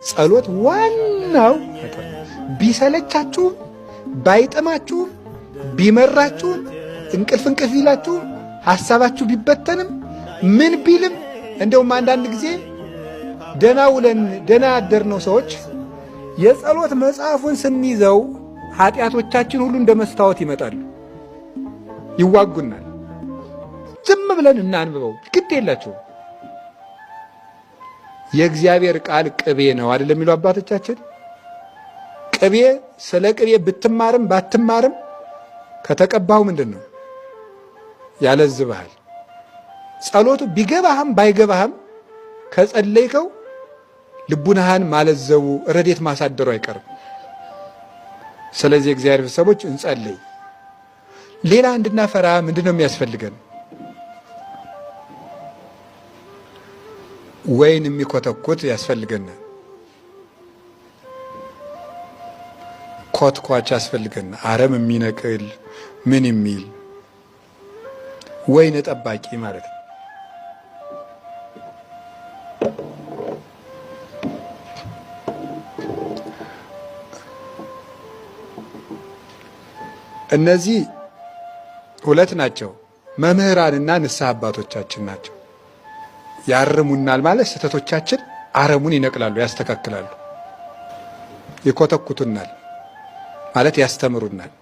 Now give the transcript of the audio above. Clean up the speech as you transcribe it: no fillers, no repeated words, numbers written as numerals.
ጸሎት ዋናው ቢሰለቻችሁም ባይጥማችሁም ቢመራችሁም እንቅልፍ ቢላችሁም ሐሳባችሁ ቢበተንም ምን ቢልም እንደውም አንዳንድ ጊዜ ደና ውለን ደና ያደርነው ሰዎች የጸሎት መጽሐፉን ስንይዘው ኃጢአቶቻችን ሁሉ እንደ መስታወት ይመጣሉ፣ ይዋጉናል። ዝም ብለን እናንብበው ግድ የላችሁ። የእግዚአብሔር ቃል ቅቤ ነው አይደለም የሚሉ አባቶቻችን። ቅቤ ስለ ቅቤ ብትማርም ባትማርም ከተቀባው ምንድነው ያለዝብሃል። ጸሎቱ ቢገባህም ባይገባህም ከጸለይከው ልቡናህን ማለዘቡ ረዴት ማሳደሩ አይቀርም። ስለዚህ እግዚአብሔር ሰዎች እንጸልይ። ሌላ እንድናፈራ ምንድነው የሚያስፈልገን? ወይን የሚኮተኩት ያስፈልገናል። ኮትኳች ያስፈልገናል። አረም የሚነቅል ምን የሚል ወይን ጠባቂ ማለት ነው። እነዚህ ሁለት ናቸው። መምህራንና ንስሐ አባቶቻችን ናቸው። ያርሙናል ማለት ስህተቶቻችን አረሙን ይነቅላሉ፣ ያስተካክላሉ። ይኮተኩቱናል ማለት ያስተምሩናል።